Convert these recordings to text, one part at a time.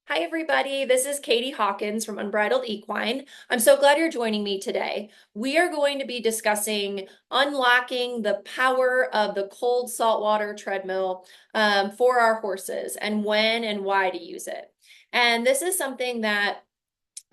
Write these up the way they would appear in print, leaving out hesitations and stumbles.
Hi, everybody. This is Katie Hawkins from Unbridled Equine. I'm so glad you're joining me today. We are going to be discussing unlocking the power of the cold saltwater treadmill for our horses and when and why to use it. And this is something that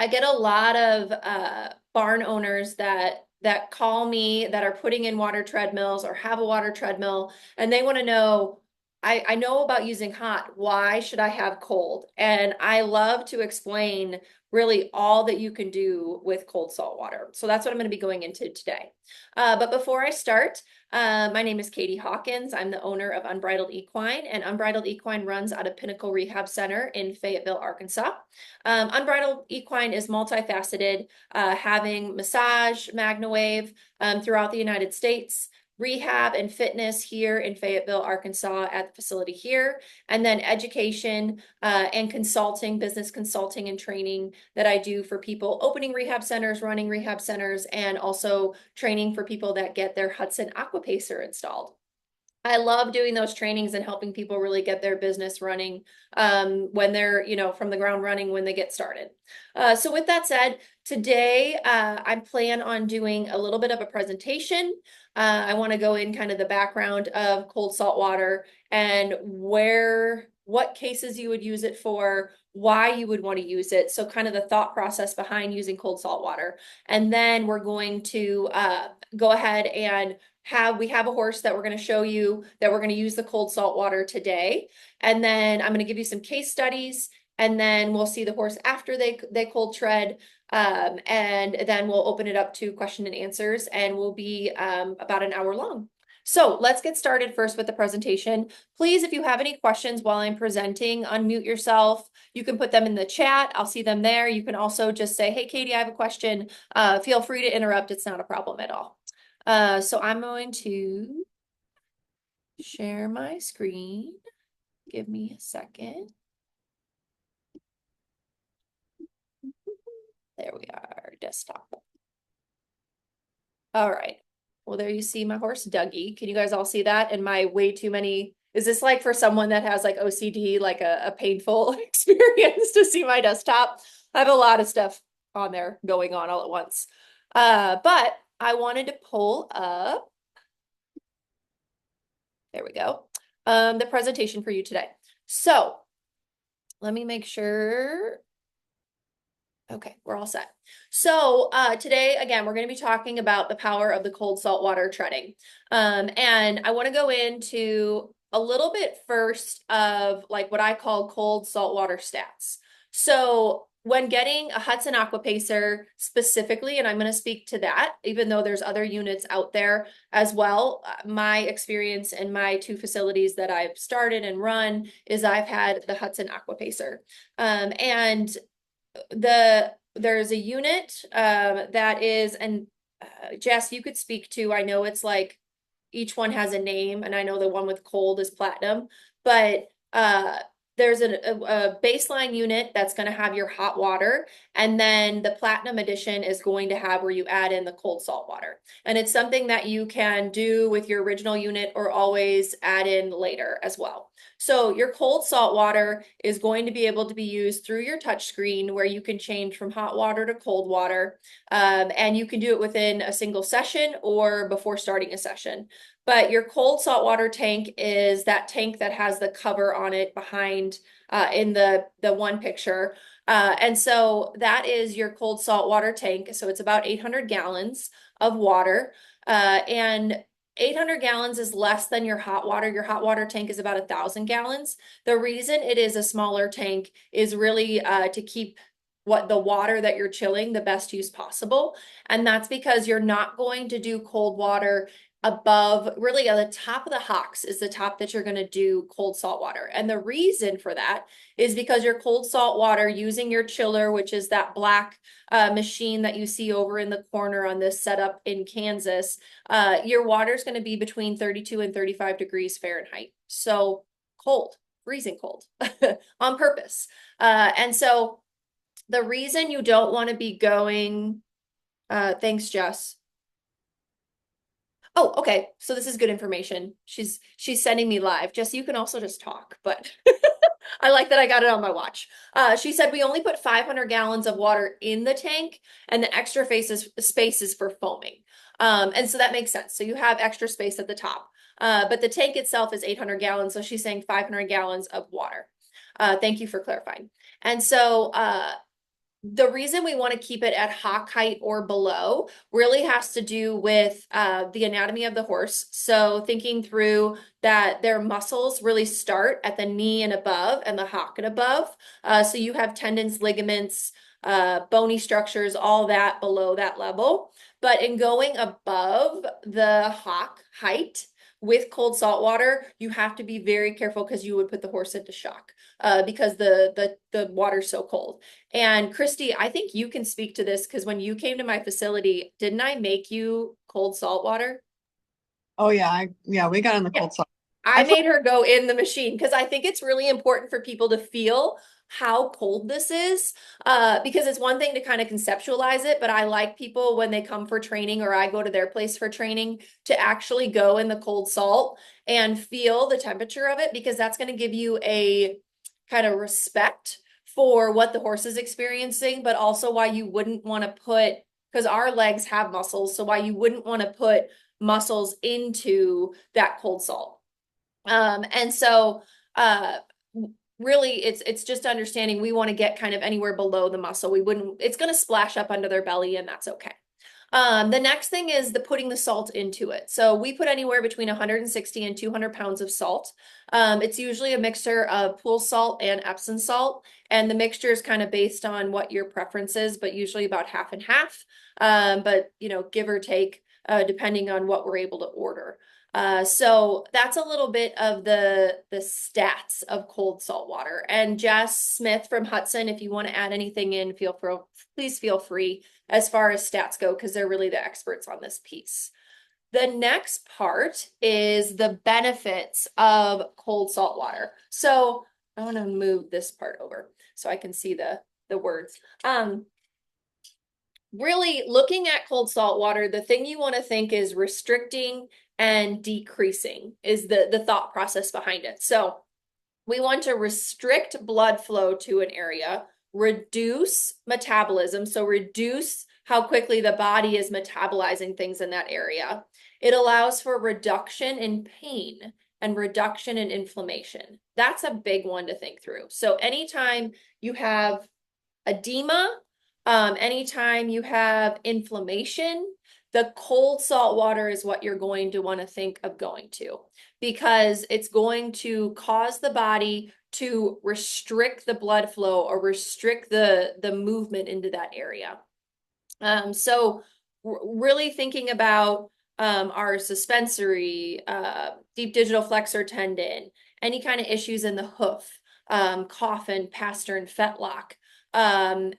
I get a lot of barn owners that call me that are putting in water treadmills or have a water treadmill, and they want to know, I know about using hot. Why should I have cold? And I love to explain really all that you can do with cold salt water. So that's what I'm going to be going into today. But before I start, my name is Katie Hawkins. I'm the owner of Unbridled Equine, and Unbridled Equine runs out of Pinnacle Rehab Center in Fayetteville, Arkansas. Unbridled Equine is multifaceted, having massage, MagnaWave throughout the United States, rehab and fitness here in Fayetteville, Arkansas at the facility here, and then education and consulting, business consulting and training that I do for people opening rehab centers, running rehab centers, and also training for people that get their Hudson aquapacer installed. I love doing those trainings and helping people really get their business running when they're, from the ground running when they get started. So with that said, today I plan on doing a little bit of a presentation. I want to go in kind of the background of cold salt water and what cases you would use it for, why you would want to use it. So kind of the thought process behind using cold salt water. And then we're going to go ahead and we have a horse that we're going to show you that we're going to use the cold salt water today. And then I'm going to give you some case studies, and then we'll see the horse after they cold tread. And then we'll open it up to question and answers, and we'll be about an hour long. So let's get started first with the presentation. Please, if you have any questions while I'm presenting, unmute yourself. You can put them in the chat. I'll see them there. You can also just say, hey, Katie, I have a question. Feel free to interrupt. It's not a problem at all. So I'm going to share my screen. Give me a second. There we are, desktop. All right. Well, there you see my horse, Dougie. Can you guys all see that? And my way too many, is this like for someone that has like OCD, like a painful experience to see my desktop? I have a lot of stuff on there going on all at once. But I wanted to pull up, there we go, the presentation for you today. So let me make sure. Okay, we're all set. So today, again, we're going to be talking about the power of the cold salt water treading. And I want to go into a little bit first of like what I call cold salt water stats. So when getting a Hudson aquapacer specifically, and I'm going to speak to that, even though there's other units out there as well, my experience in my two facilities that I've started and run is I've had the Hudson aquapacer. And there's a unit that is, and Jess, you could speak to, I know it's like each one has a name, and I know the one with cold is platinum, but there's a baseline unit that's going to have your hot water, and then the platinum edition is going to have where you add in the cold salt water. And it's something that you can do with your original unit or always add in later as well. So your cold salt water is going to be able to be used through your touch screen where you can change from hot water to cold water. And you can do it within a single session or before starting a session. But your cold salt water tank is that tank that has the cover on it behind in the one picture. And so that is your cold salt water tank. So it's about 800 gallons of water. And 800 gallons is less than your hot water. Your hot water tank is about 1,000 gallons. The reason it is a smaller tank is really to keep the water that you're chilling the best use possible. And that's because you're not going to do cold water above, really at the top of the hocks is the top that you're going to do cold salt water. And the reason for that is because your cold salt water using your chiller, which is that black machine that you see over in the corner on this setup in Kansas, your water is going to be between 32 and 35 degrees Fahrenheit. So cold, freezing cold on purpose. And so the reason you don't want to be going, thanks, Jess. Oh, okay. So this is good information. She's sending me live. Jess, you can also just talk, but I like that I got it on my watch. She said we only put 500 gallons of water in the tank, and the extra space is for foaming. And so that makes sense. So you have extra space at the top. But the tank itself is 800 gallons, so she's saying 500 gallons of water. Thank you for clarifying. And so the reason we want to keep it at hock height or below really has to do with the anatomy of the horse. So thinking through that their muscles really start at the knee and above and the hock and above. So you have tendons, ligaments, bony structures, all that below that level. But in going above the hock height with cold salt water, you have to be very careful because you would put the horse into shock because the water's so cold. And Christy, I think you can speak to this because when you came to my facility, didn't I make you cold salt water? Oh yeah, yeah, we got in the Yeah. cold salt. I I feel made her go in the machine because I think it's really important for people to feel how cold this is. Because it's one thing to kind of conceptualize it, but I like people when they come for training or I go to their place for training to actually go in the cold salt and feel the temperature of it because that's going to give you a kind of respect for what the horse is experiencing, but also why you wouldn't want to put, because our legs have muscles, so why you wouldn't want to put muscles into that cold salt. And so really it's just understanding we want to get kind of anywhere below the muscle. We wouldn't, it's going to splash up under their belly and that's okay. The next thing is the putting the salt into it. So we put anywhere between 160 and 200 pounds of salt. It's usually a mixture of pool salt and Epsom salt, and the mixture is kind of based on what your preference is, but usually about half and half. But you know, give or take, depending on what we're able to order. So that's a little bit of the stats of cold salt water. And Jess Smith from Hudson, if you want to add anything in, please feel free as far as stats go, because they're really the experts on this piece. The next part is the benefits of cold salt water. So I want to move this part over so I can see the words. Really looking at cold salt water, the thing you want to think is restricting and decreasing is the thought process behind it. So we want to restrict blood flow to an area, reduce metabolism, so reduce how quickly the body is metabolizing things in that area. It allows for reduction in pain and reduction in inflammation. That's a big one to think through. So anytime you have edema, anytime you have inflammation, the cold salt water is what you're going to want to think of going to because it's going to cause the body to restrict the blood flow or restrict the movement into that area. So really thinking about our suspensory, deep digital flexor tendon, any kind of issues in the hoof, coffin, pastern, fetlock,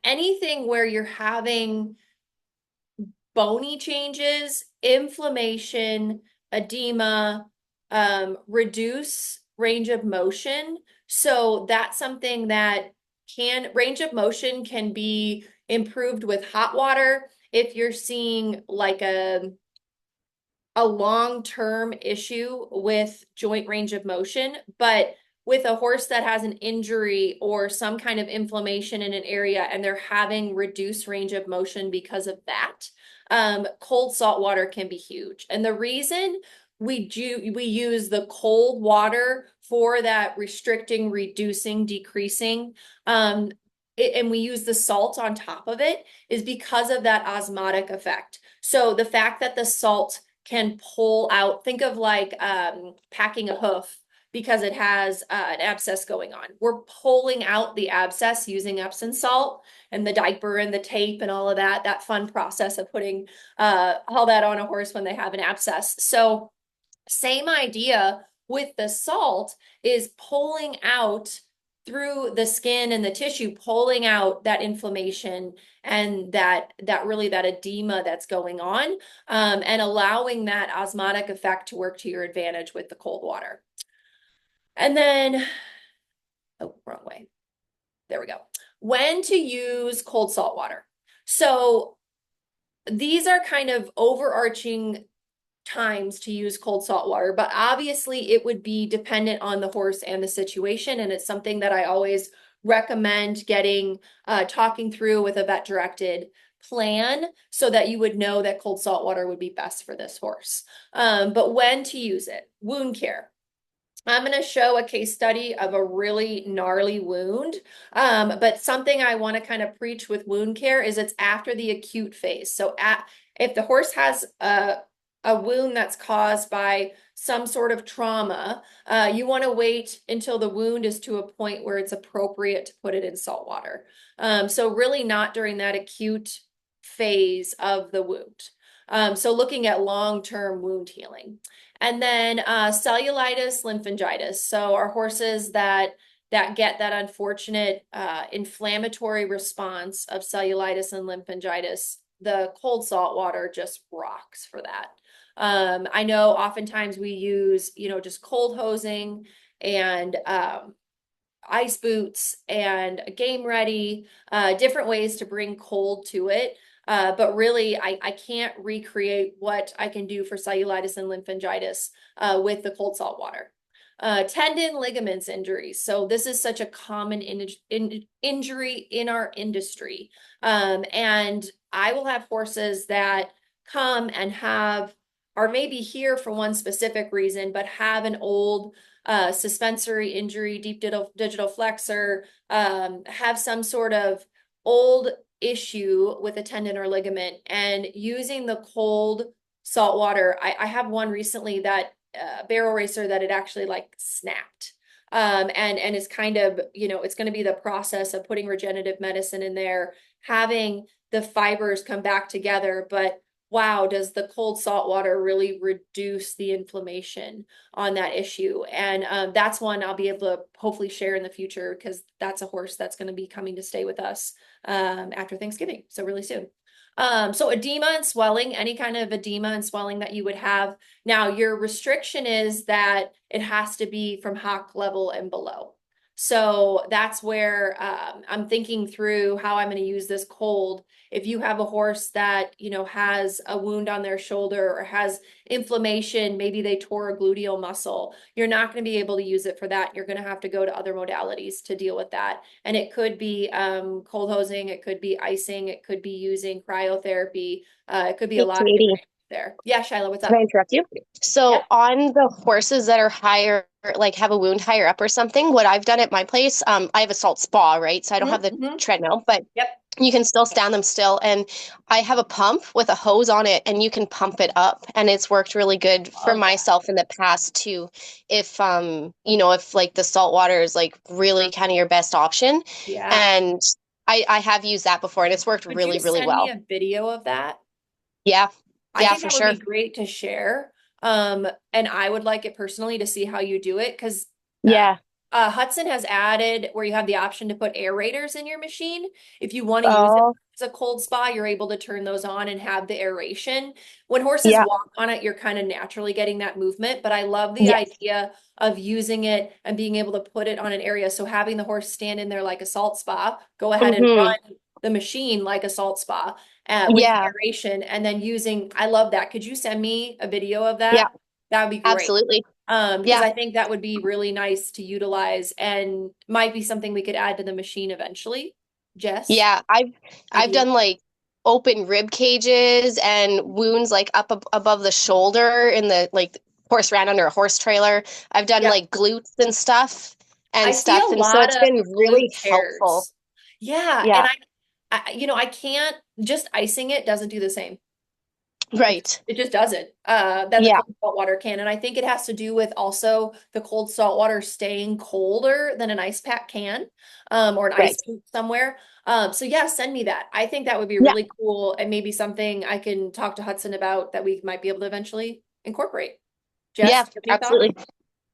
anything where you're having bony changes, inflammation, edema, reduce range of motion. So that's something that range of motion can be improved with hot water. If you're seeing like a long-term issue with joint range of motion, but with a horse that has an injury or some kind of inflammation in an area and they're having reduced range of motion because of that, cold salt water can be huge. And the reason we use the cold water for that restricting, reducing, decreasing, and we use the salt on top of it is because of that osmotic effect. So the fact that the salt can pull out, think of like packing a hoof because it has an abscess going on. We're pulling out the abscess using Epsom salt and the diaper and the tape and all of that fun process of putting all that on a horse when they have an abscess. So same idea with the salt is pulling out through the skin and the tissue, pulling out that inflammation and that really that edema that's going on, and allowing that osmotic effect to work to your advantage with the cold water. And then, oh, wrong way. There we go. When to use cold salt water. So these are kind of overarching times to use cold salt water, but obviously it would be dependent on the horse and the situation. And it's something that I always recommend getting talking through with a vet directed plan so that you would know that cold salt water would be best for this horse. But when to use it, wound care. I'm going to show a case study of a really gnarly wound. But something I want to kind of preach with wound care is it's after the acute phase. So if the horse has a wound that's caused by some sort of trauma, you want to wait until the wound is to a point where it's appropriate to put it in salt water. So really not during that acute phase of the wound. So looking at long-term wound healing. And then cellulitis, lymphangitis. So our horses that get that unfortunate inflammatory response of cellulitis and lymphangitis, the cold salt water just rocks for that. I know oftentimes we use, just cold hosing and ice boots and game ready, different ways to bring cold to it. But really, I can't recreate what I can do for cellulitis and lymphangitis with the cold salt water. Tendon ligaments injuries. So this is such a common injury in our industry. And I will have horses that come and are maybe here for one specific reason, but have an old suspensory injury, deep digital flexor, have some sort of old issue with a tendon or ligament, and using the cold salt water. I have one recently that barrel racer that it actually like snapped. And is kind of, it's going to be the process of putting regenerative medicine in there, having the fibers come back together. But wow, does the cold salt water really reduce the inflammation on that issue? And that's one I'll be able to hopefully share in the future because that's a horse that's going to be coming to stay with us after Thanksgiving, so really soon. So edema and swelling, any kind of edema and swelling that you would have. Now, your restriction is that it has to be from hock level and below. So that's where I'm thinking through how I'm going to use this cold. If you have a horse that, has a wound on their shoulder or has inflammation, maybe they tore a gluteal muscle, you're not going to be able to use it for that. You're going to have to go to other modalities to deal with that. And it could be cold hosing, it could be icing, it could be using cryotherapy. It could be a Hey, lot of Katie, different there. Yeah, Shiloh, what's can I up? interrupt you? Yeah. So on the horses that are higher, like have a wound higher up or something, what I've done at my place, I have a salt spa, right? So I don't have the Mm-hmm. treadmill, but Yep. you can still stand them still. And I have a pump with a hose on it and you can pump it up. And it's worked really good for Love that. myself in the past too. If if like the salt water is like really kind of your best option. Yeah. And I have used that before and it's worked Could you really, really send me well. a video of that? Yeah. I Yeah, think for that would be sure. great to share. And I would like it personally to see how you do it because uh, Yeah. Hudson has added where you have the option to put aerators in your machine. If you want to use it Oh, as a cold spa, you're able to turn those on and have the aeration. When horses yeah. walk on it, you're kind of naturally getting that movement. But I love the Yes. idea of using it and being able to put it on an area. So having the horse stand in there like a salt spa, go ahead and Hmm. run the machine like a salt spa with the Yeah. aeration and then using, I love that. Could you send me a video of Yeah. that? That would be great. Absolutely. Because Yeah. I think that would be really nice to utilize and might be something we could add to the machine eventually. Jess, Yeah. I've idea. done like open rib cages and wounds like up above the shoulder in the like horse ran under a horse trailer. I've done Yep. like glutes and stuff I and see a stuff. And so lot it's of been really glute helpful. tears. Yeah, and Yeah. I can't just icing it doesn't do the same. Right. It just doesn't, than the Yeah. cold salt water can. And I think it has to do with also the cold salt water staying colder than an ice pack can, or an ice Right. boot somewhere. So yeah, send me that. I think that would be Yeah. really cool and maybe something I can talk to Hudson about that we might be able to eventually incorporate. Yeah. Jess, you have any thoughts? Absolutely.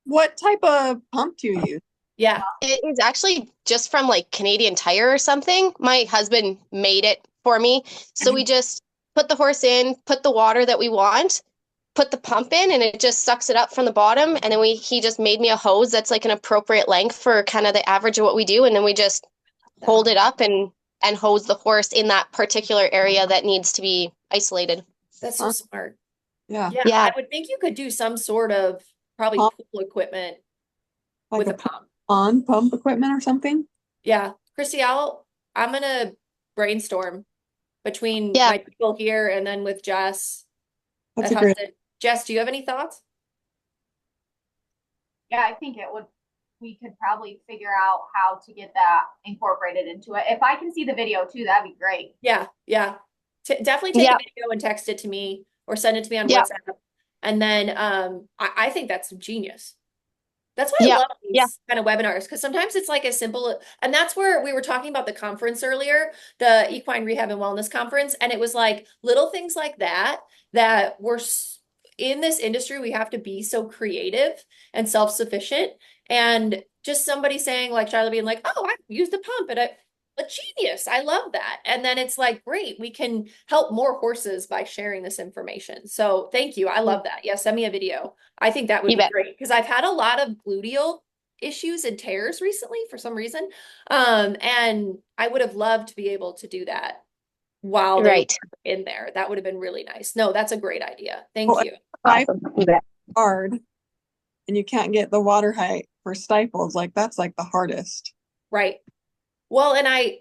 What type of pump do you use? Yeah. It is actually just from like Canadian Tire or something. My husband made it for me. So we just put the horse in, put the water that we want, put the pump in, and it just sucks it up from the bottom. And then he just made me a hose that's like an appropriate length for kind of the average of what we do. And then we just hold it up and hose the horse in that particular area that needs to be isolated. That's so Huh? smart. Yeah. Yeah, I Yeah. would think you could do some sort of probably Pump, pool equipment like with a a pump. on pump equipment or something. Yeah. Christy, I'm gonna brainstorm between Yeah. my people here and then with Jess That's at a great, Hudson. Jess, do you have any thoughts? Yeah, I think we could probably figure out how to get that incorporated into it. If I can see the video too, that'd be great. Yeah, yeah. Definitely take a Yeah. video and text it to me or send it to me on Yeah. WhatsApp. And then I think that's genius. That's why I Yeah. love Yeah. these kind of webinars because sometimes it's like as simple, and that's where we were talking about the conference earlier, the Equine Rehab and Wellness Conference, and it was like little things like that that we're in this industry, we have to be so creative and self-sufficient, and just somebody saying like Charlotte being like, "Oh, I used a pump," and a genius. I love that. And then it's like, great, we can help more horses by sharing this information. So thank you. I love that. Yeah, send me a video. I think that would You be bet. great because I've had a lot of gluteal issues and tears recently for some reason. And I would have loved to be able to do that while they were Right. in there. That would have been really nice. No, that's a great idea. oh, Thank you. I Awesome. You bet. hard and you can't get the water height for stifles. Like that's like the hardest. Right. Well, and I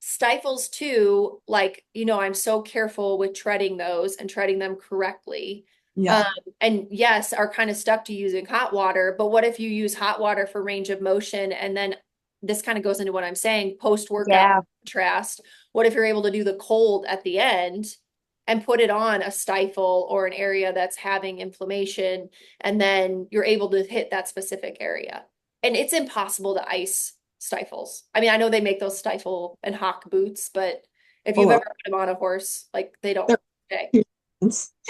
stifles too, like, I'm so careful with treading those and treading them correctly. Um, Yeah. and yes, are kind of stuck to using hot water, but what if you use hot water for range of motion and then this kind of goes into what I'm saying, post-workout Yeah. contrast. What if you're able to do the cold at the end and put it on a stifle or an area that's having inflammation, and then you're able to hit that specific area. And it's impossible to ice stifles. I mean, I know they make those stifle and hock boots, but if Oh, you've ever well, put them on a horse, like they don't they're stay. cute.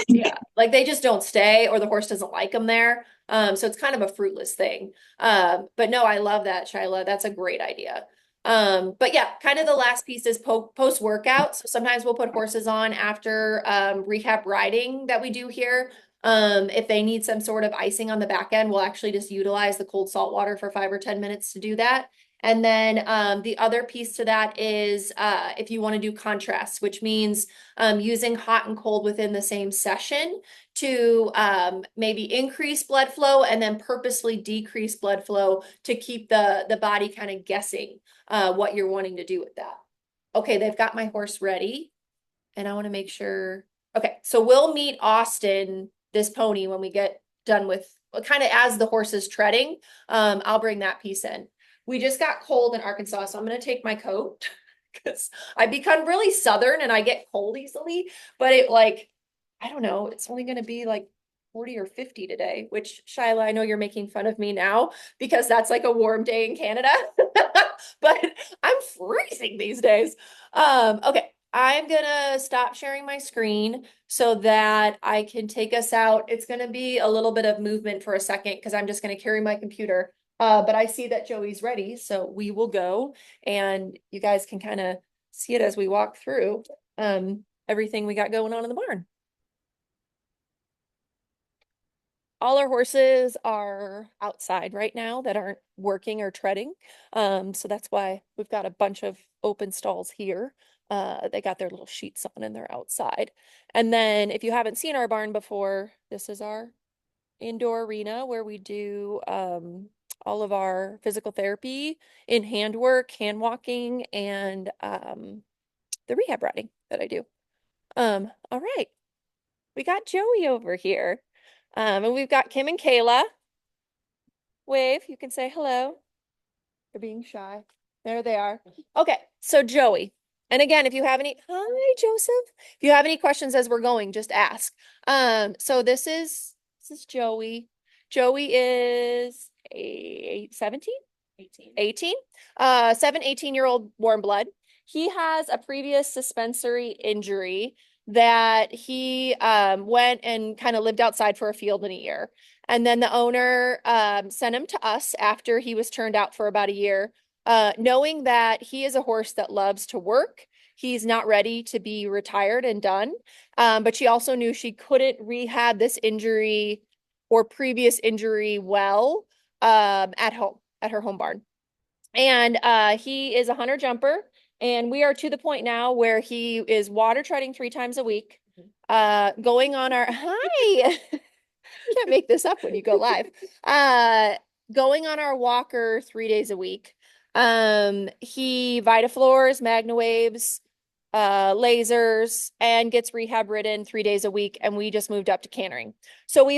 Yeah, like they just don't stay or the horse doesn't like them there. So it's kind of a fruitless thing. But no, I love that, Shyla. That's a great idea. But yeah, kind of the last piece is post workout. So sometimes we'll put horses on after rehab riding that we do here. If they need some sort of icing on the back end, we'll actually just utilize the cold salt water for 5 or 10 minutes to do that. And then the other piece to that is if you want to do contrast, which means using hot and cold within the same session to maybe increase blood flow and then purposely decrease blood flow to keep the body kind of guessing what you're wanting to do with that. Okay, they've got my horse ready, and I want to make sure. Okay, so we'll meet Austin, this pony, when we get done with kind of as the horse is treading. I'll bring that piece in. We just got cold in Arkansas, so I'm going to take my coat because I become really southern and I get cold easily. But I don't know, it's only going to be like 40 or 50 today, which Shyla, I know you're making fun of me now because that's like a warm day in Canada, but I'm freezing these days. Okay, I'm gonna stop sharing my screen so that I can take us out. It's gonna be a little bit of movement for a second because I'm just gonna carry my computer. But I see that Joey's ready, so we will go and you guys can kind of see it as we walk through everything we got going on in the barn. All our horses are outside right now that aren't working or treading. So that's why we've got a bunch of open stalls here. They got their little sheets on and they're outside. And then if you haven't seen our barn before, this is our indoor arena where we do all of our physical therapy in handwork, hand walking, and the rehab riding that I do. All right. We got Joey over here. And we've got Kim and Kayla. Wave, you can say hello. They're being shy. There they are. Okay, so Joey. And again, if you have any, hi Joseph. If you have any questions as we're going, just ask. So this is Joey. Joey is 17? 18. 18. 18-year-old warm blood. He has a previous suspensory injury that he went and kind of lived outside for a field in a year. And then the owner sent him to us after he was turned out for about a year, knowing that he is a horse that loves to work. He's not ready to be retired and done. But she also knew she couldn't rehab this injury or previous injury well at home, at her home barn. And he is a hunter jumper. And we are to the point now where he is water treading 3 times a week. Going on our, hi. Can't make this up when you go live. Going on our walker 3 days a week. He Vitafloors, MagnaWaves, lasers, and gets rehab ridden 3 days a week. And we just moved up to cantering. So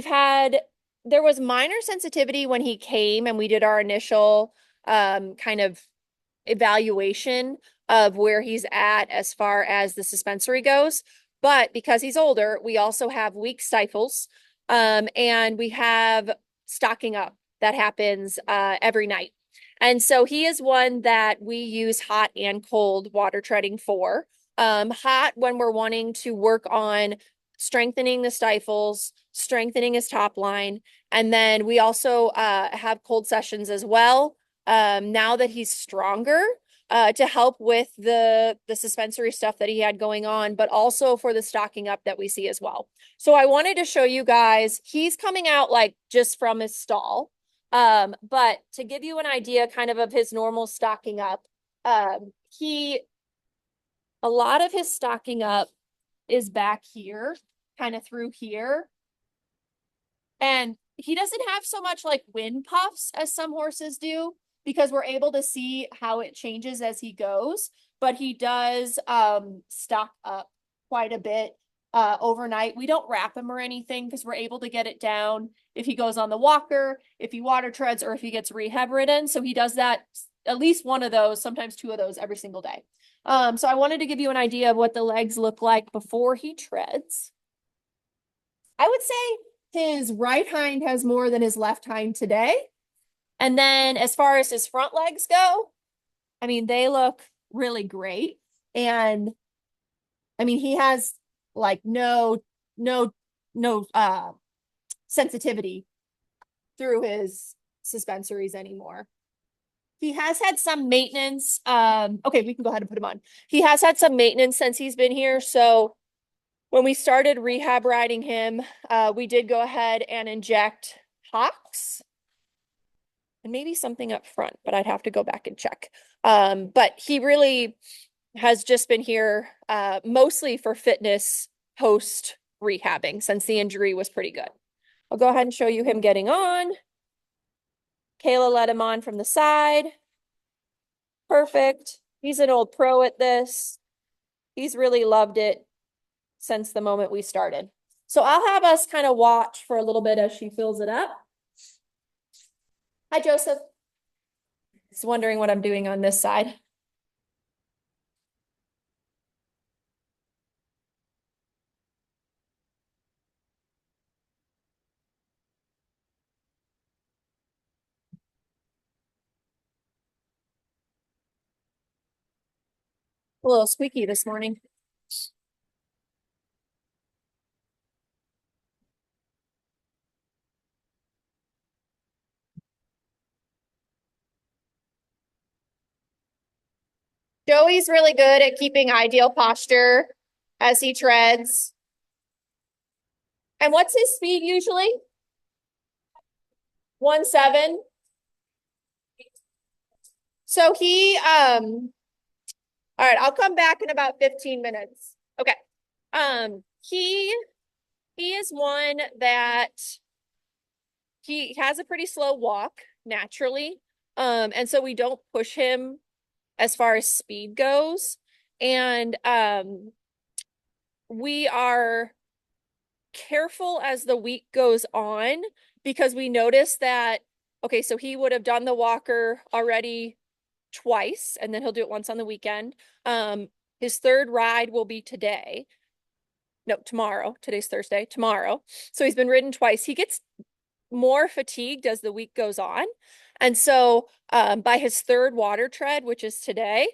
there was minor sensitivity when he came and we did our initial kind of evaluation of where he's at as far as the suspensory goes. But because he's older, we also have weak stifles, and we have stocking up that happens every night. And so he is one that we use hot and cold water treading for. Hot when we're wanting to work on strengthening the stifles, strengthening his top line. And then we also have cold sessions as well, now that he's stronger, to help with the suspensory stuff that he had going on, but also for the stocking up that we see as well. So I wanted to show you guys, he's coming out like just from his stall. But to give you an idea kind of his normal stocking up, a lot of his stocking up is back here, kind of through here. And he doesn't have so much like wind puffs as some horses do, because we're able to see how it changes as he goes, but he does stock up quite a bit overnight. We don't wrap him or anything because we're able to get it down if he goes on the walker, if he water treads, or if he gets rehab ridden. So he does that, at least one of those, sometimes two of those every single day. So I wanted to give you an idea of what the legs look like before he treads. I would say his right hind has more than his left hind today. And then as far as his front legs go, I mean, they look really great. And I mean, he has like no sensitivity through his suspensories anymore. He has had some maintenance. Okay, we can go ahead and put him on. He has had some maintenance since he's been here. So when we started rehab riding him, we did go ahead and inject hocks and maybe something up front, but I'd have to go back and check. But he really has just been here mostly for fitness post rehabbing, since the injury was pretty good. I'll go ahead and show you him getting on. Kayla led him on from the side. Perfect. He's an old pro at this. He's really loved it since the moment we started. So I'll have us kind of watch for a little bit as she fills it up. Hi, Joseph. Just wondering what I'm doing on this side. A little squeaky this morning. Joey's really good at keeping ideal posture as he treads. And what's his speed usually? 1.7. So all right, I'll come back in about 15 minutes. Okay. He is one that he has a pretty slow walk naturally. And so we don't push him as far as speed goes. And we are careful as the week goes on, because we notice that, okay, so he would have done the walker already twice, and then he'll do it once on the weekend. His third ride will be today. No, tomorrow. Today's Thursday. Tomorrow. So he's been ridden twice. He gets more fatigued as the week goes on. And so by his third water tread, which is today,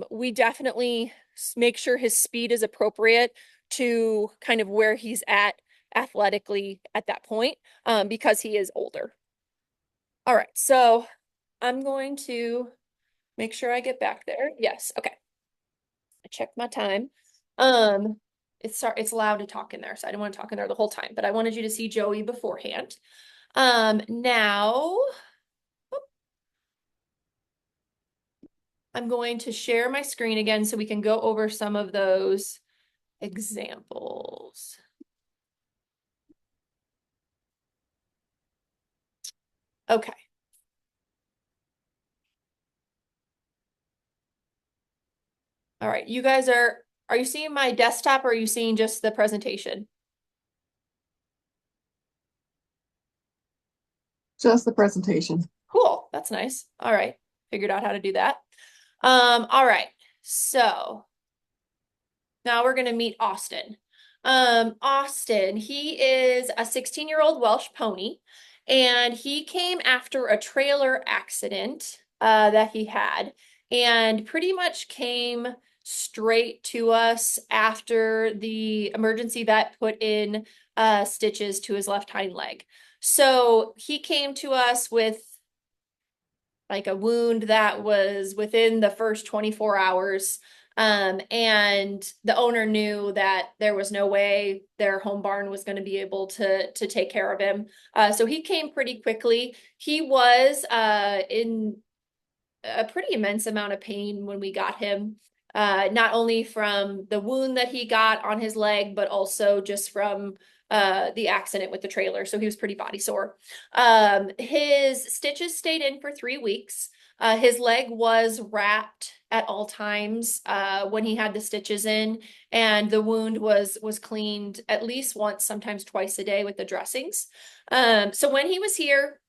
we definitely make sure his speed is appropriate to kind of where he's at athletically at that point, because he is older. All right, so I'm going to make sure I get back there. Yes, okay. I checked my time. It's allowed to talk in there, so I didn't want to talk in there the whole time, but I wanted you to see Joey beforehand. Now I'm going to share my screen again so we can go over some of those examples. Okay. All right, you guys are you seeing my desktop or are you seeing just the presentation? Just the presentation. Cool, that's nice. All right, figured out how to do that. All right, so now we're gonna meet Austin. Austin, he is a 16-year-old Welsh pony, and he came after a trailer accident that he had, and pretty much came straight to us after the emergency vet put in stitches to his left hind leg. So he came to us with like a wound that was within the first 24 hours. And the owner knew that there was no way their home barn was going to be able to take care of him. So he came pretty quickly. He was in a pretty immense amount of pain when we got him, not only from the wound that he got on his leg, but also just from the accident with the trailer. So he was pretty body sore. His stitches stayed in for 3 weeks. His leg was wrapped at all times when he had the stitches in, and the wound was cleaned at least once, sometimes twice a day with the dressings. So when he was here,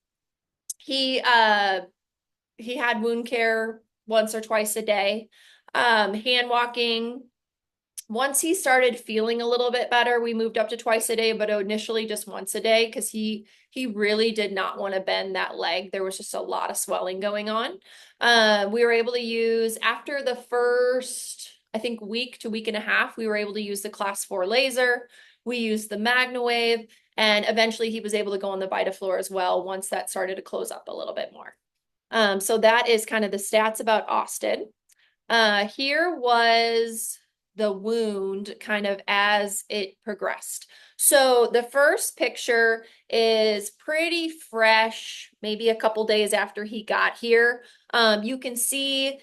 he he had wound care once or twice a day. Hand walking. Once he started feeling a little bit better, we moved up to twice a day, but initially just once a day because he really did not want to bend that leg. There was just a lot of swelling going on. We were able to use after the first, I think, week to week and a half, we were able to use the class 4 laser. We used the MagnaWave, and eventually he was able to go on the VitaFloor as well once that started to close up a little bit more. So that is kind of the stats about Austin. Here was the wound kind of as it progressed. So the first picture is pretty fresh, maybe a couple days after he got here. You can see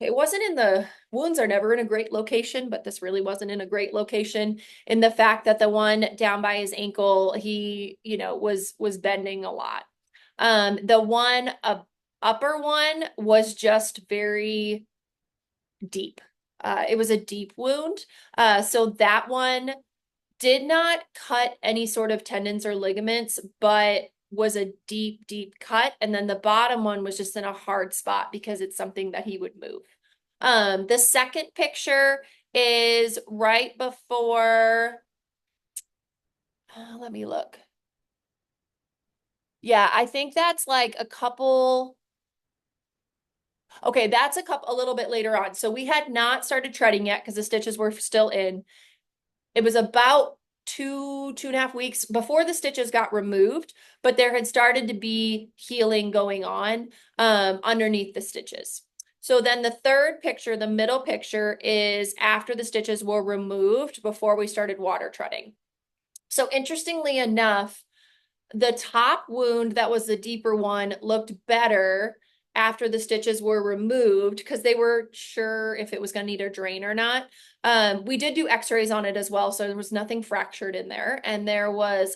it wasn't in the wounds are never in a great location, but this really wasn't in a great location in the fact that the one down by his ankle, he, was bending a lot. The one upper one was just very deep. It was a deep wound. So that one did not cut any sort of tendons or ligaments, but was a deep, deep cut. And then the bottom one was just in a hard spot because it's something that he would move. The second picture is right before, let me look. Yeah, I think that's like a couple. Okay, that's a little bit later on. So we had not started treading yet because the stitches were still in. It was about 2.5 weeks before the stitches got removed, but there had started to be healing going on underneath the stitches. So then the third picture, the middle picture, is after the stitches were removed before we started water treading. So interestingly enough, the top wound that was the deeper one looked better after the stitches were removed because they were sure if it was going to need a drain or not. We did do x-rays on it as well, so there was nothing fractured in there, and there was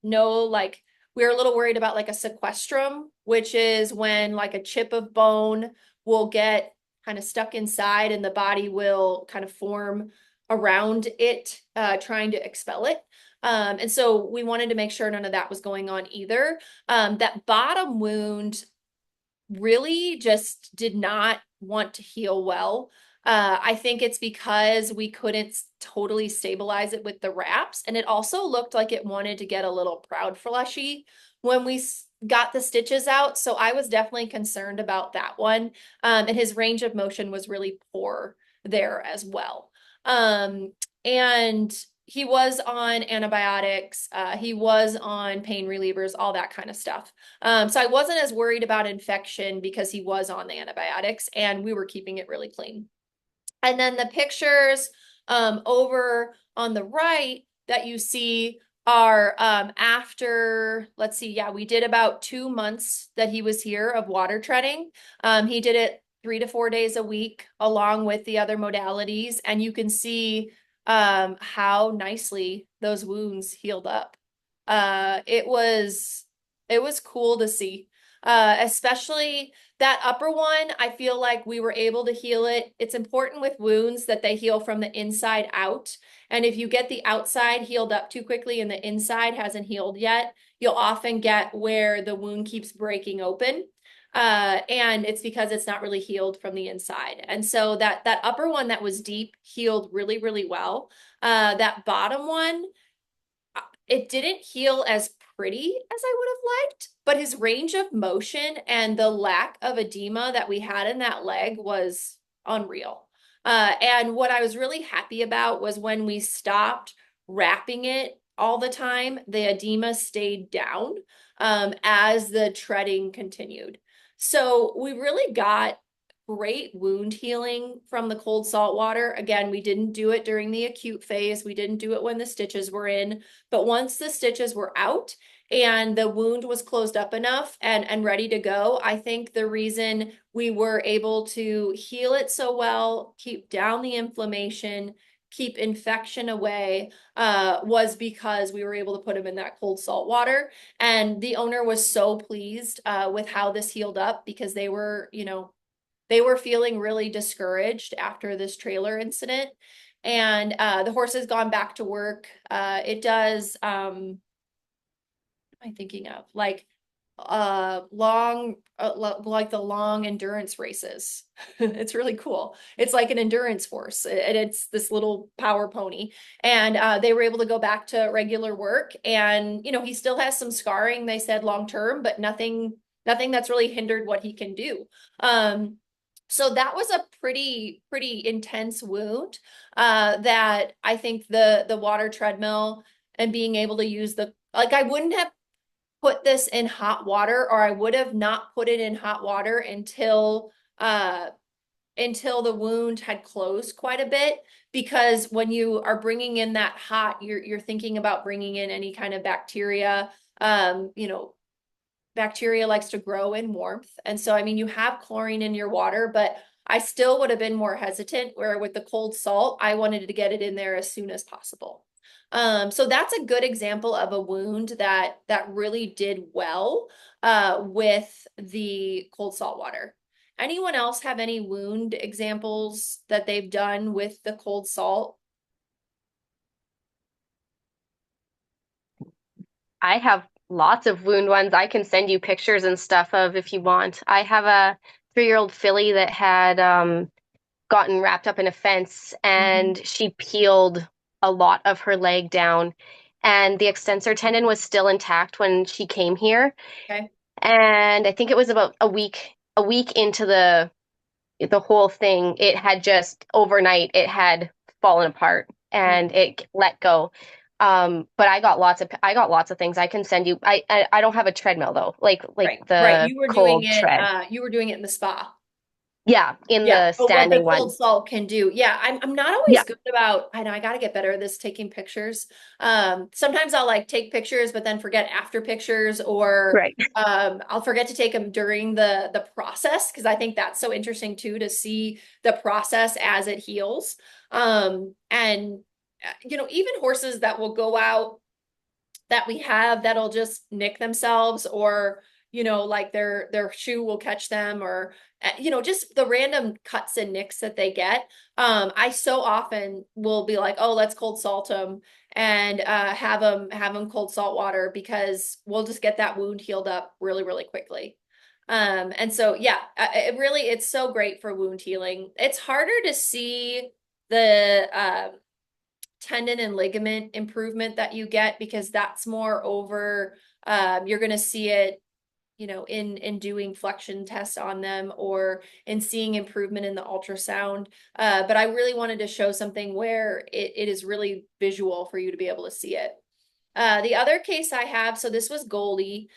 no, like, we were a little worried about like a sequestrum, which is when like a chip of bone will get kind of stuck inside and the body will kind of form around it, trying to expel it. And so we wanted to make sure none of that was going on either. That bottom wound really just did not want to heal well. I think it's because we couldn't totally stabilize it with the wraps. And it also looked like it wanted to get a little proud fleshy when we got the stitches out. So I was definitely concerned about that one. And his range of motion was really poor there as well. And he was on antibiotics. He was on pain relievers, all that kind of stuff. So I wasn't as worried about infection because he was on the antibiotics and we were keeping it really clean. And then the pictures over on the right that you see are after, let's see, yeah, we did about 2 months that he was here of water treading. He did it 3 to 4 days a week along with the other modalities, and you can see how nicely those wounds healed up. It was cool to see. Especially that upper one, I feel like we were able to heal it. It's important with wounds that they heal from the inside out. And if you get the outside healed up too quickly and the inside hasn't healed yet, you'll often get where the wound keeps breaking open. And it's because it's not really healed from the inside. And so that upper one that was deep healed really, really well. That bottom one, it didn't heal as pretty as I would have liked, but his range of motion and the lack of edema that we had in that leg was unreal. And what I was really happy about was when we stopped wrapping it all the time, the edema stayed down as the treading continued. So we really got great wound healing from the cold salt water. Again, we didn't do it during the acute phase. We didn't do it when the stitches were in, but once the stitches were out and the wound was closed up enough and ready to go, I think the reason we were able to heal it so well, keep down the inflammation, keep infection away, was because we were able to put him in that cold salt water. And the owner was so pleased with how this healed up because they were, they were feeling really discouraged after this trailer incident. And the horse has gone back to work. It does, what am I thinking of? Like like the long endurance races. It's really cool. It's like an endurance horse, and it's this little power pony. And they were able to go back to regular work. And he still has some scarring, they said, long term, but nothing that's really hindered what he can do. So that was a pretty intense wound that I think the water treadmill and being able to use I wouldn't have put this in hot water, or I would have not put it in hot water until the wound had closed quite a bit, because when you are bringing in that hot, you're thinking about bringing in any kind of bacteria. Bacteria likes to grow in warmth. And so, I mean, you have chlorine in your water, but I still would have been more hesitant, where with the cold salt, I wanted to get it in there as soon as possible. So that's a good example of a wound that really did well with the cold salt water. Anyone else have any wound examples that they've done with the cold salt? I have lots of wound ones. I can send you pictures and stuff of if you want. I have a 3-year-old filly that had gotten wrapped up in a fence, and she peeled a lot of her leg down, and the extensor tendon was still intact when she came here. Okay. And I think it was about a week into the whole thing, it had just overnight, it had fallen apart and it let go. But I got lots of things I can send you. I don't have a treadmill though, like Right. the You were doing cold it, tread. you were doing it in the spa. Yeah, in Yeah, the but what the standing cold one. salt can do. Yeah, I'm not Yeah, always good about, I know I got to get better at this, taking pictures. Sometimes I'll like take pictures, but then forget after pictures, or right. I'll forget to take them during the process, because I think that's so interesting too, to see the process as it heals. And even horses that will go out that we have that'll just nick themselves, or like their shoe will catch them, or just the random cuts and nicks that they get. I so often will be like, oh, let's cold salt them, and have them cold salt water, because we'll just get that wound healed up really, really quickly. And so yeah, it's so great for wound healing. It's harder to see the tendon and ligament improvement that you get, because that's more over, you're going to see it in doing flexion tests on them, or in seeing improvement in the ultrasound. But I really wanted to show something where it is really visual for you to be able to see it. The other case I have, so this was Goldie.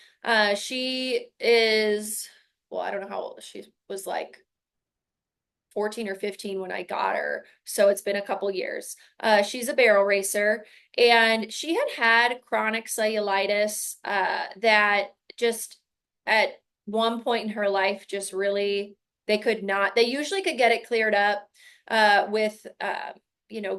She is, well, I don't know how old she was, like 14 or 15 when I got her. So it's been a couple years. She's a barrel racer, and she had chronic cellulitis that just at one point in her life just really They could not, they usually could get it cleared up with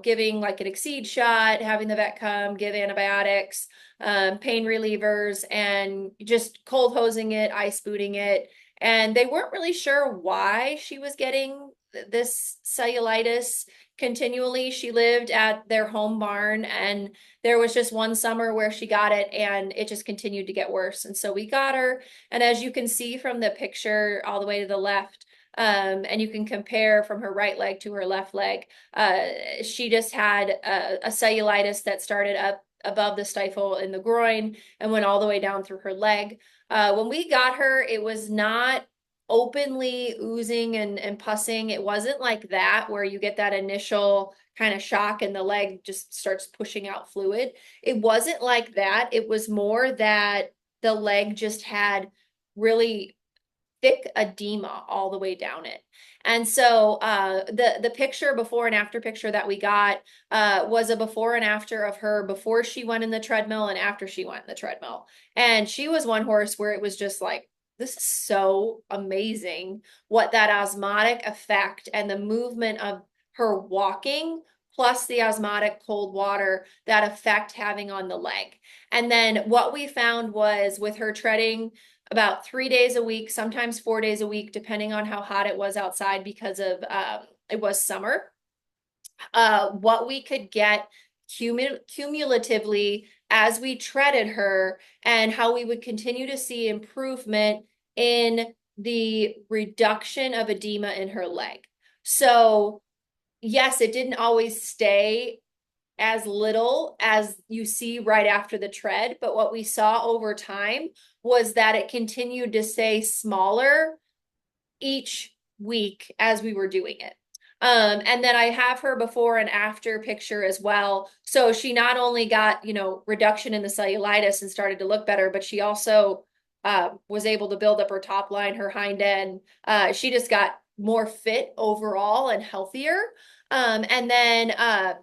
giving like an exceed shot, having the vet come, give antibiotics, pain relievers, and just cold hosing it, ice booting it. And they weren't really sure why she was getting this cellulitis continually. She lived at their home barn, and there was just one summer where she got it and it just continued to get worse. And so we got her. And as you can see from the picture all the way to the left, and you can compare from her right leg to her left leg, she just had a cellulitis that started up above the stifle in the groin and went all the way down through her leg. When we got her, it was not openly oozing and pussing. It wasn't like that where you get that initial kind of shock and the leg just starts pushing out fluid. It wasn't like that. It was more that the leg just had really thick edema all the way down it. And so the picture, before and after picture that we got, was a before and after of her before she went in the treadmill and after she went in the treadmill. And she was one horse where it was just like, this is so amazing what that osmotic effect and the movement of her walking plus the osmotic cold water, that effect having on the leg. And then what we found was with her treading about 3 days a week, sometimes 4 days a week, depending on how hot it was outside because of it was summer. What we could get cumulatively as we treaded her, and how we would continue to see improvement in the reduction of edema in her leg. So yes, it didn't always stay as little as you see right after the tread, but what we saw over time was that it continued to stay smaller each week as we were doing it. And then I have her before and after picture as well. So she not only got, reduction in the cellulitis and started to look better, but she also was able to build up her top line, her hind end. She just got more fit overall and healthier. And then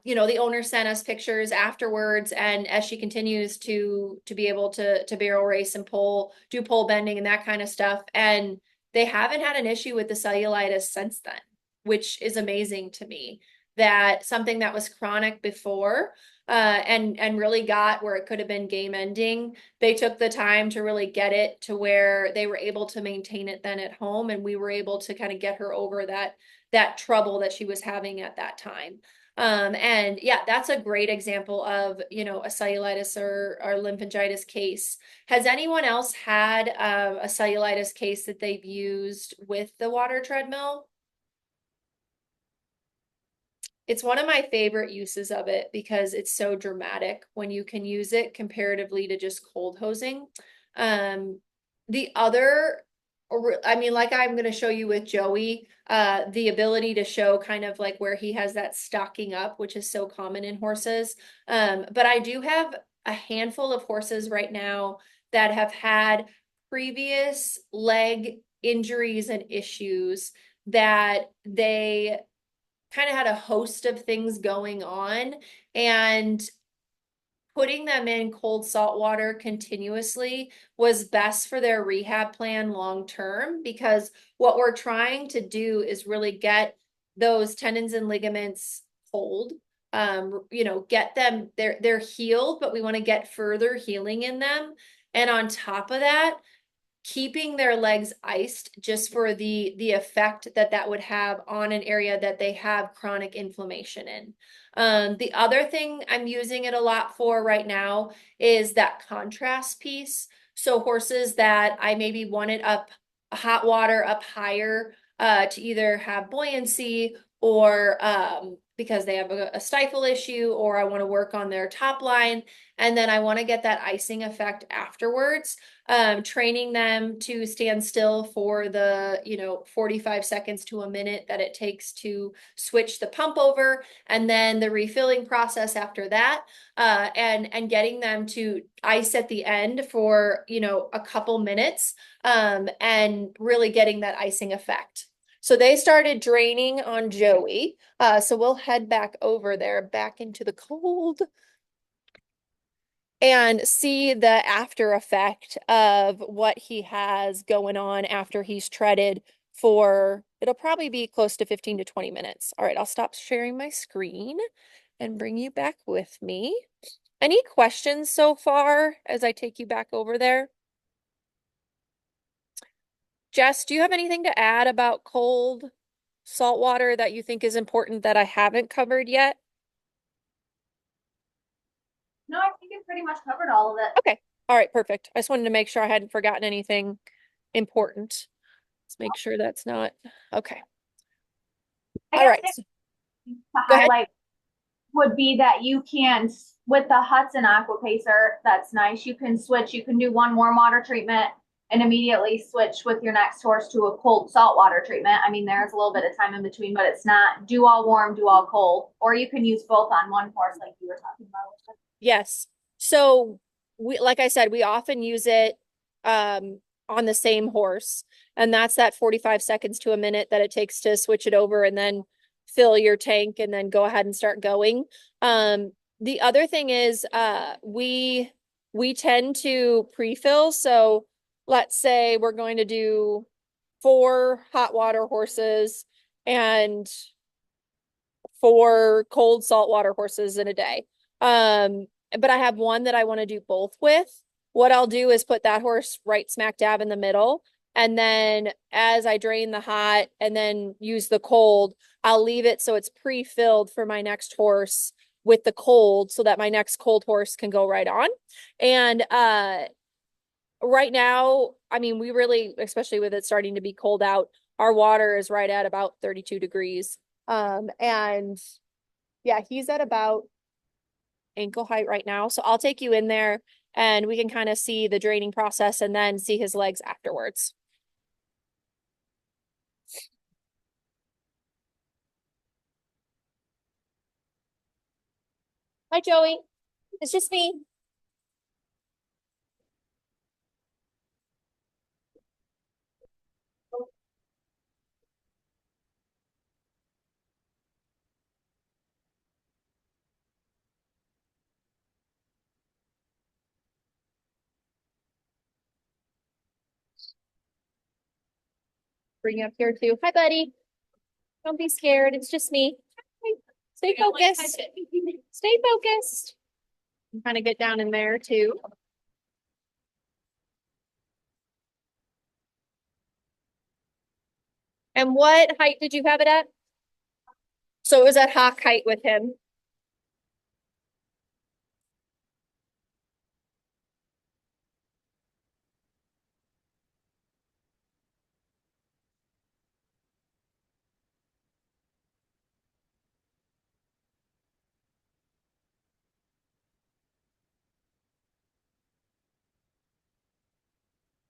the owner sent us pictures afterwards, and as she continues to be able to barrel race and do pole bending and that kind of stuff. And they haven't had an issue with the cellulitis since then, which is amazing to me. That something that was chronic before, and really got where it could have been game ending, they took the time to really get it to where they were able to maintain it then at home, and we were able to kind of get her over that trouble that she was having at that time. And yeah, that's a great example of, a cellulitis or lymphangitis case. Has anyone else had a cellulitis case that they've used with the water treadmill? It's one of my favorite uses of it because it's so dramatic when you can use it comparatively to just cold hosing. The other, like I'm going to show you with Joey, the ability to show kind of like where he has that stocking up, which is so common in horses. But I do have a handful of horses right now that have had previous leg injuries and issues that they kind of had a host of things going on, and putting them in cold salt water continuously was best for their rehab plan long term, because what we're trying to do is really get those tendons and ligaments cold. Get them, they're healed, but we want to get further healing in them. And on top of that, keeping their legs iced just for the effect that would have on an area that they have chronic inflammation in. The other thing I'm using it a lot for right now is that contrast piece. So horses that I maybe wanted up hot water up higher to either have buoyancy, or because they have a stifle issue, or I want to work on their top line, and then I want to get that icing effect afterwards. Training them to stand still for the 45 seconds to a minute that it takes to switch the pump over, and then the refilling process after that, and getting them to ice at the end for a couple minutes, and really getting that icing effect. So they started draining on Joey. So we'll head back over there, back into the cold, and see the after effect of what he has going on after he's treaded for it'll probably be close to 15 to 20 minutes. All right, I'll stop sharing my screen and bring you back with me. Any questions so far as I take you back over there? Jess, do you have anything to add about cold salt water that you think is important that I haven't covered yet? No, I think it pretty much covered all of it. Okay. All right, perfect. I just wanted to make sure I hadn't forgotten anything important. Let's make sure that's not okay. I All guess right. to Go ahead. highlight would be that you can, with the Hudson Aquapacer, that's nice. You can switch, you can do one warm water treatment and immediately switch with your next horse to a cold salt water treatment. I mean, there's a little bit of time in between, but it's not do all warm, do all cold. Or you can use both on one horse, like you were talking about. Yes. So we, like I said, we often use it on the same horse, and that's that 45 seconds to a minute that it takes to switch it over and then fill your tank and then go ahead and start going. The other thing is we tend to pre-fill. So let's say we're going to do 4 hot water horses and 4 cold saltwater horses in a day. But I have one that I want to do both with. What I'll do is put that horse right smack dab in the middle. And then as I drain the hot and then use the cold, I'll leave it so it's pre-filled for my next horse with the cold so that my next cold horse can go right on. And right now, I mean, we really, especially with it starting to be cold out, our water is right at about 32 degrees. And yeah, he's at about ankle height right now. So I'll take you in there and we can kind of see the draining process and then see his legs afterwards. Hi, Joey. It's just me. Bring you up here too. Hi, buddy. Don't be scared. It's just me. Stay focused. Stay focused. Kind of get down in there too. And what height did you have it at? So it was at hock height with him.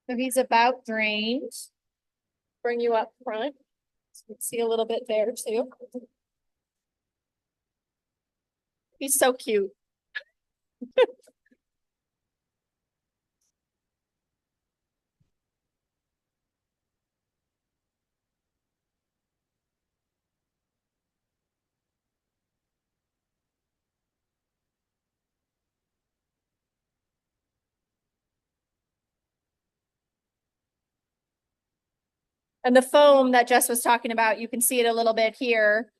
So he's about drained. Bring you up front. So you can see a little bit there too. He's so cute. And the foam that Jess was talking about, you can see it a little bit here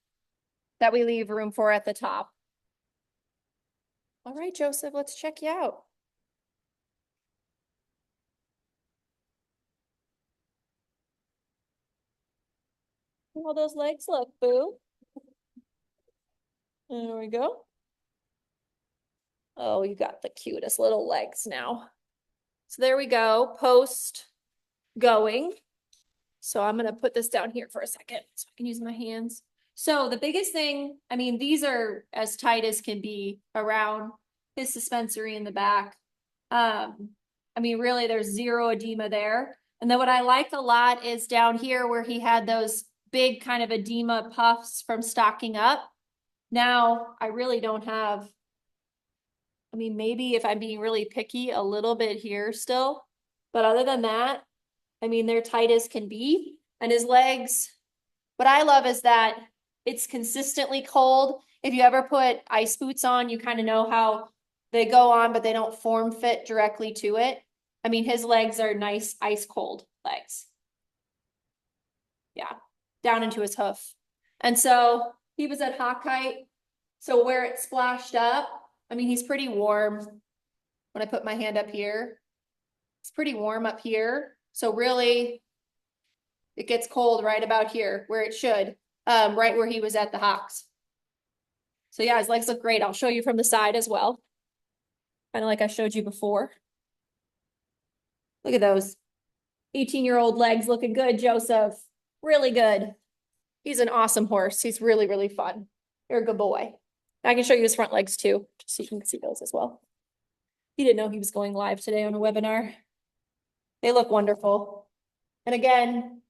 that we leave room for at the top. All right, Joseph, let's check you out. How those legs look, boo. There we go. Oh, you got the cutest little legs now. So there we go, post going. So I'm gonna put this down here for a second so I can use my hands. So the biggest thing, I mean, these are as tight as can be around his suspensory in the back. I mean, really there's zero edema there. And then what I like a lot is down here where he had those big kind of edema puffs from stocking up. Now I really don't have, I mean, maybe if I'm being really picky, a little bit here still. But other than that, I mean, they're tight as can be. And his legs, what I love is that it's consistently cold. If you ever put ice boots on, you kind of know how they go on, but they don't form fit directly to it. I mean, his legs are nice, ice cold legs. Yeah, down into his hoof. And so he was at hock height. So where it splashed up, I mean, he's pretty warm. When I put my hand up here, it's pretty warm up here. So really, it gets cold right about here where it should, right where he was at the hocks. So yeah, his legs look great. I'll show you from the side as well. Kind of like I showed you before. Look at those 18-year-old legs looking good, Joseph. Really good. He's an awesome horse. He's really, really fun. You're a good boy. I can show you his front legs too, just so you can see those as well. He didn't know he was going live today on a webinar. They look wonderful. And again,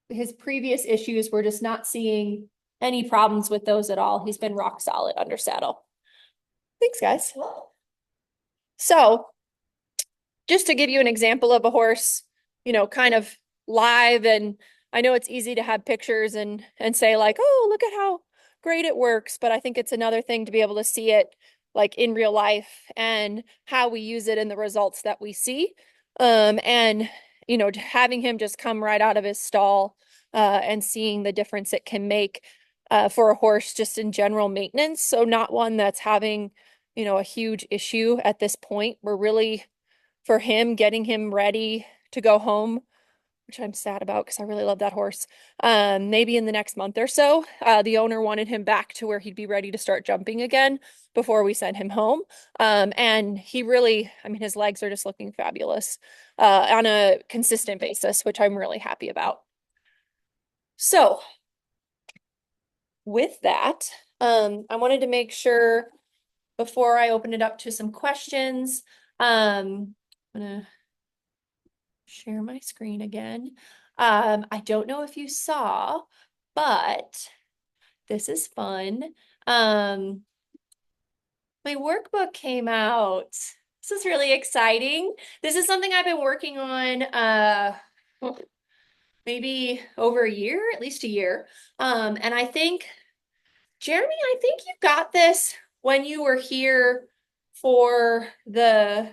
his previous issues were just not seeing any problems with those at all. He's been rock solid under saddle. Thanks, guys. So just to give you an example of a horse, you know, kind of live, and I know it's easy to have pictures and say like, oh, look at how great it works, but I think it's another thing to be able to see it like in real life and how we use it in the results that we see. And you know, having him just come right out of his stall and seeing the difference it can make for a horse just in general maintenance. So not one that's having, you know, a huge issue at this point. We're really, for him, getting him ready to go home, which I'm sad about because I really love that horse. Maybe in the next month or so. The owner wanted him back to where he'd be ready to start jumping again before we sent him home. And he really, I mean, his legs are just looking fabulous on a consistent basis, which I'm really happy about. So with that, I wanted to make sure before I open it up to some questions, I'm gonna share my screen again. I don't know if you saw, but this is fun. My workbook came out. This is really exciting. This is something I've been working on maybe over a year, at least a year. And I think, Jeremy, I think you got this when you were here for the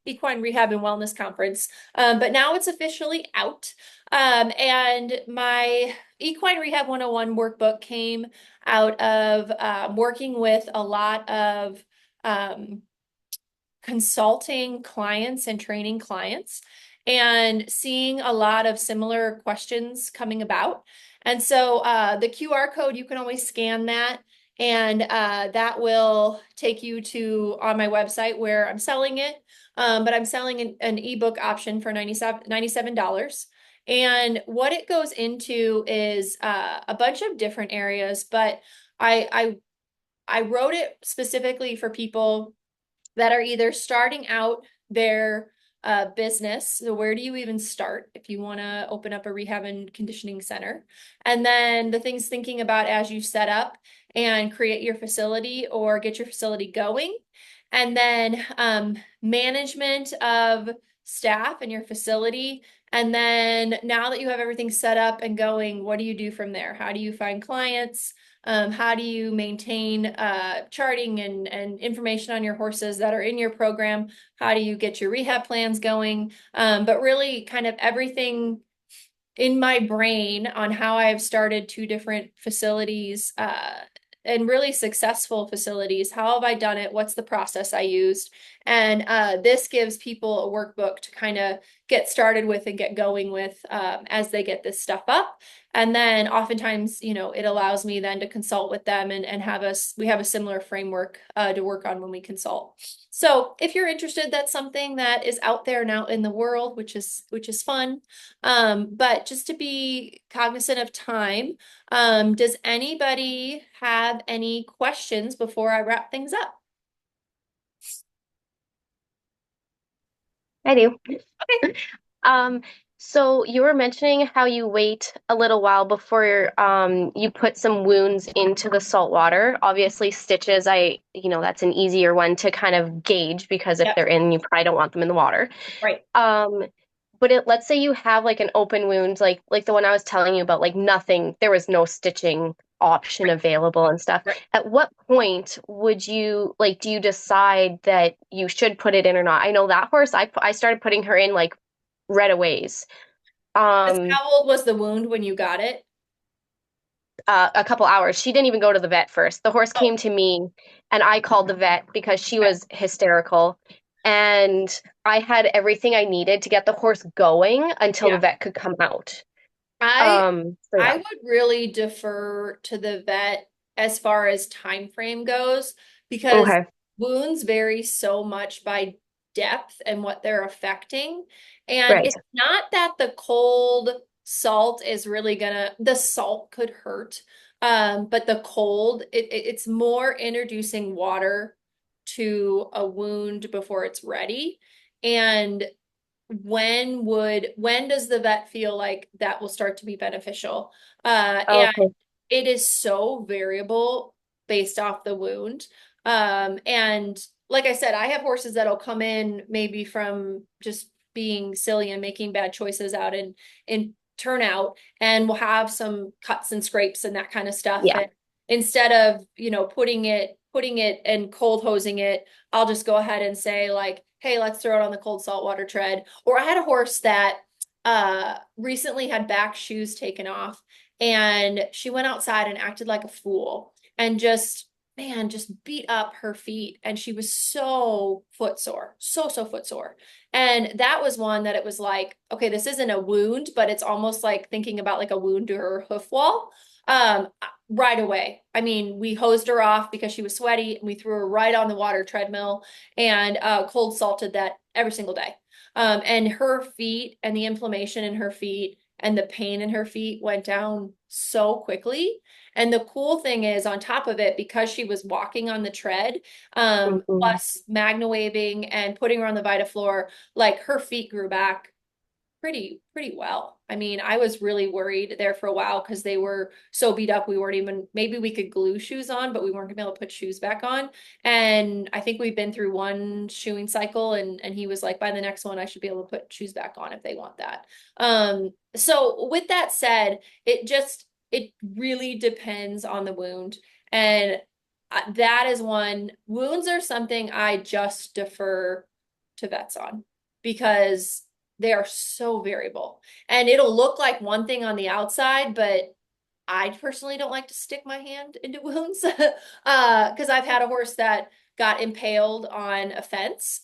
Equine Rehab and Wellness Conference, but now it's officially out. And my Equine Rehab 101 workbook came out of working with a lot of consulting clients and training clients and seeing a lot of similar questions coming about. And so the QR code, you can always scan that, and that will take you to on my website where I'm selling it. But I'm selling an ebook option for $97. And what it goes into is a bunch of different areas, but I wrote it specifically for people that are either starting out their business. So where do you even start if you want to open up a rehab and conditioning center? And then the things thinking about as you set up and create your facility or get your facility going. And then management of staff and your facility. And then now that you have everything set up and going, what do you do from there? How do you find clients? How do you maintain charting and information on your horses that are in your program? How do you get your rehab plans going? But really kind of everything in my brain on how I've started two different facilities and really successful facilities. How have I done it? What's the process I used? And this gives people a workbook to kind of get started with and get going with as they get this stuff up. And then oftentimes, you know, it allows me then to consult with them and we have a similar framework to work on when we consult. So if you're interested, that's something that is out there now in the world, which is fun. But just to be cognizant of time, does anybody have any questions before I wrap things up? I do. Okay. So you were mentioning how you wait a little while before you put some wounds into the salt water. Obviously, stitches, that's an easier one to kind of gauge because if Yep. they're in, you probably don't want them in the water. Right. But let's say you have like an open wound, like the one I was telling you about, like nothing, there was no stitching option Right. available and stuff. Right. At what point would you do you decide that you should put it in or not? I know that horse, I started putting her in like right aways. 'Cause Um, how old was the wound when you got it? a couple hours. She didn't even go to the vet first. The horse Oh, came to me and I called the vet because she okay. was hysterical. And I had everything I needed to get the horse going until the Yeah. vet could come out. I So I yeah. would really defer to the vet as far as time frame goes because Okay. wounds vary so much by depth and what they're affecting. And Right. it's not that the cold salt is really gonna, the salt could hurt. But the cold, it's more introducing water to a wound before it's ready. And when does the vet feel like that will start to be beneficial? And Okay. it is so variable based off the wound. And like I said, I have horses that'll come in maybe from just being silly and making bad choices out in turnout, and we'll have some cuts and scrapes and that kind of stuff. Yeah. And instead of, putting it and cold hosing it, I'll just go ahead and say like, hey, let's throw it on the cold salt water tread. Or I had a horse that recently had back shoes taken off, and she went outside and acted like a fool and just, man, just beat up her feet, and she was so footsore, so footsore. And that was one that it was like, okay, this isn't a wound, but it's almost like thinking about like a wound to her hoof wall. Right away. I mean, we hosed her off because she was sweaty, and we threw her right on the water treadmill and cold salted that every single day. And her feet and the inflammation in her feet and the pain in her feet went down so quickly. And the cool thing is, on top of it, because she was walking on the tread, Hmm. plus magna waving and putting her on the Vitafloor, like her feet grew back pretty well. I mean, I was really worried there for a while because they were so beat up. We weren't even, maybe we could glue shoes on, but we weren't gonna be able to put shoes back on. And I think we've been through one shoeing cycle, and he was like, by the next one, I should be able to put shoes back on if they want that. So with that said, it really depends on the wound. And that is one, wounds are something I just defer to vets on because they are so variable. And it'll look like one thing on the outside, but I personally don't like to stick my hand into wounds. Because I've had a horse that got impaled on a fence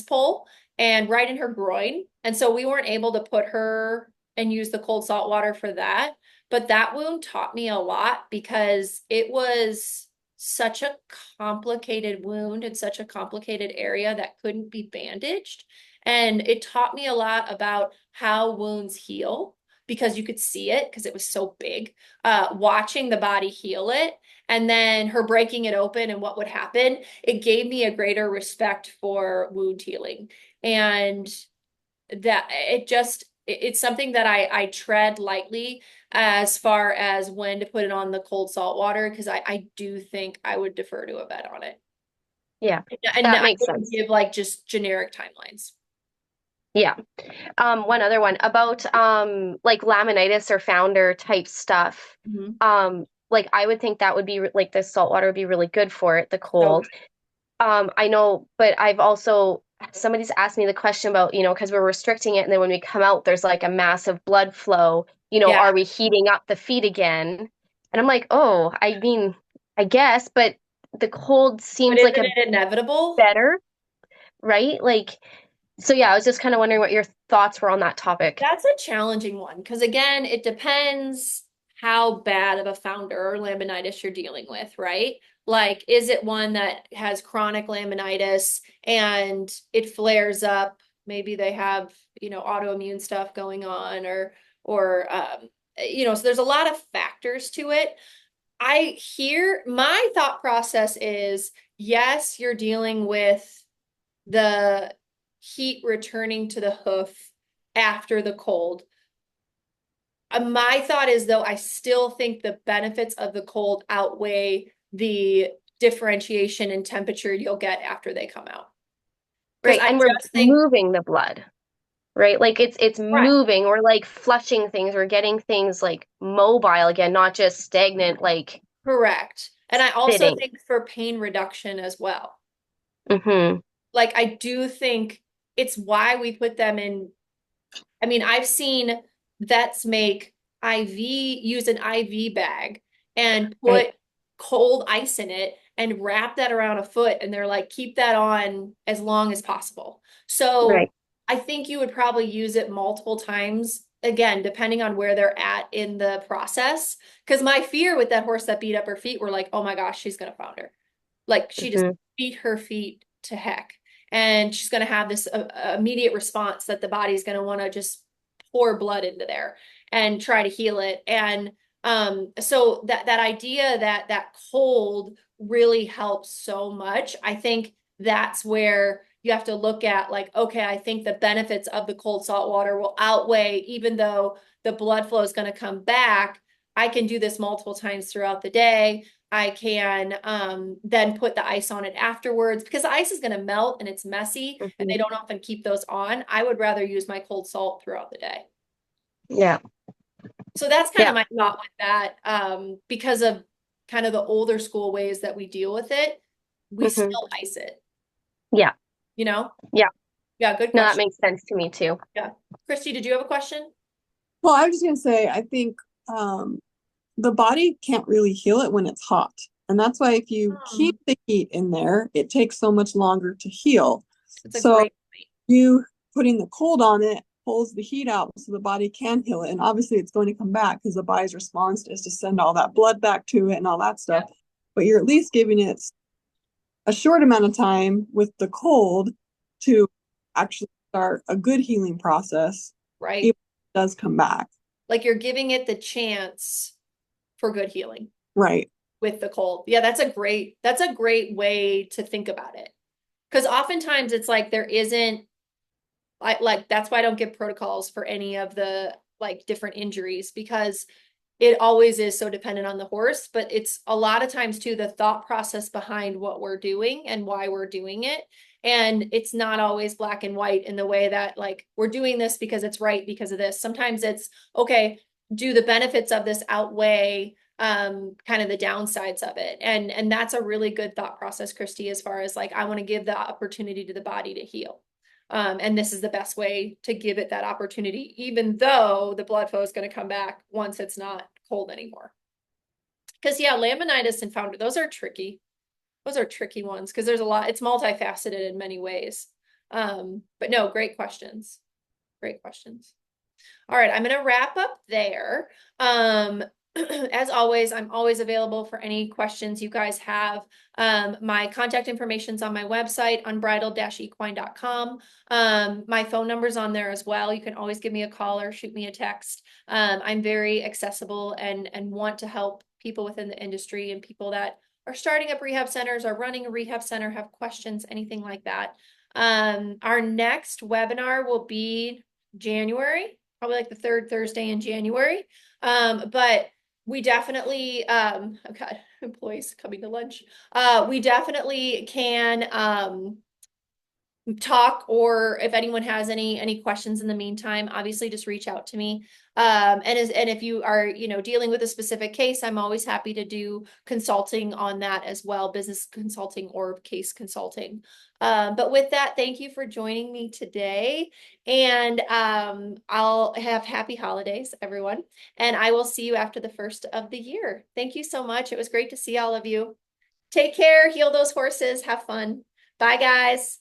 pole, and right in her groin. And so we weren't able to put her and use the cold salt water for that. But that wound taught me a lot because it was such a complicated wound in such a complicated area that couldn't be bandaged. And it taught me a lot about how wounds heal because you could see it because it was so big. Watching the body heal it and then her breaking it open and what would happen, it gave me a greater respect for wound healing. And that it's something that I tread lightly as far as when to put it on the cold salt water because I do think I would defer to a vet on it. Yeah. And That I makes wouldn't sense. give like just generic timelines. Yeah. One other one about like laminitis or founder type stuff. Mhm. Like I would think that would be like the salt water would be really good for it, the So cold. I know, but I've also somebody's asked me the question about, because we're restricting it and then when we come out there's like a massive blood flow, yeah, are we heating up the feet again? And I'm like, "Oh, I mean, I guess, but the cold but seems like isn't a it inevitable? better, right?" Like so yeah, I was just kind of wondering what your thoughts were on that topic. That's a challenging one because again, it depends how bad of a founder or laminitis you're dealing with, right? Like, is it one that has chronic laminitis and it flares up? Maybe they have, autoimmune stuff going on or so there's a lot of factors to it. My thought process is yes, you're dealing with the heat returning to the hoof after the cold. My thought is, though, I still think the benefits of the cold outweigh the differentiation in temperature you'll get after they come out. Because Right. I And we're just think, moving the blood, right? Like it's right, moving. We're like flushing things. We're getting things like mobile again, not just stagnant, like correct. And I also sitting. think for pain reduction as well. Hmm. Like, I do think it's why we put them in I mean, I've seen vets use an IV bag and Right. put cold ice in it and wrap that around a foot. And they're like, keep that on as long as possible. So Right. I think you would probably use it multiple times, again, depending on where they're at in the process. Because my fear with that horse that beat up her feet were like, oh my gosh, she's going to founder. Like she just Hmm. beat her feet to heck. And she's going to have this immediate response that the body's going to want to just pour blood into there and try to heal it. And so that idea that cold really helps so much. I think that's where you have to look at like, okay, I think the benefits of the cold salt water will outweigh, even though the blood flow is going to come back. I can do this multiple times throughout the day. I can then put the ice on it afterwards because the ice is going to melt and it's messy and they Hmm. don't often keep those on. I would rather use my cold salt throughout the day. Yeah. So that's kind Yeah. of my thought with that. Because of kind of the older school ways that we deal with it, we Hmm. still ice it, Yeah. you know? Yeah. Yeah, good No, that question. makes sense to me too. Yeah. Christy, did you have a question? Well, I was just gonna say, I think um, the body can't really heal it when it's hot. And that's why if you keep the heat in there, it takes so much longer to heal. It's a So great point. you putting the cold on it pulls the heat out so the body can heal it. And obviously it's going to come back because the body's response is to send all that blood back to it and all that stuff. Yeah, But you're at least giving it a short amount of time with the cold to actually start a good healing process, even right. if it does come back. Like you're giving it the chance for good healing Right. with the cold. Yeah, that's a great way to think about it. Because oftentimes it's like there isn't like that's why I don't give protocols for any of the like different injuries because it always is so dependent on the horse, but it's a lot of times too the thought process behind what we're doing and why we're doing it. And it's not always black and white in the way that like we're doing this because it's right because of this. Sometimes it's okay, do the benefits of this outweigh kind of the downsides of it. And that's a really good thought process, Christy, as far as like I want to give the opportunity to the body to heal. And this is the best way to give it that opportunity, even though the blood flow is going to come back once it's not cold anymore. Because yeah, laminitis and founder, those are tricky. Those are tricky ones because there's a lot, it's multifaceted in many ways. But no, great questions. Great questions. All right, I'm going to wrap up there. As always, I'm always available for any questions you guys have. My contact information's on my website, unbridled-equine.com. My phone number's on there as well. You can always give me a call or shoot me a text. I'm very accessible and want to help people within the industry and people that are starting up rehab centers or running a rehab center, have questions, anything like that. Our next webinar will be January, probably like the third Thursday in January. But we definitely, I've got employees coming to lunch. We definitely can talk, or if anyone has any questions in the meantime, obviously just reach out to me. And if you are, dealing with a specific case, I'm always happy to do consulting on that as well, business consulting or case consulting. But with that, thank you for joining me today. And I'll have happy holidays, everyone. And I will see you after the first of the year. Thank you so much. It was great to see all of you. Take care, heal those horses, have fun. Bye, guys.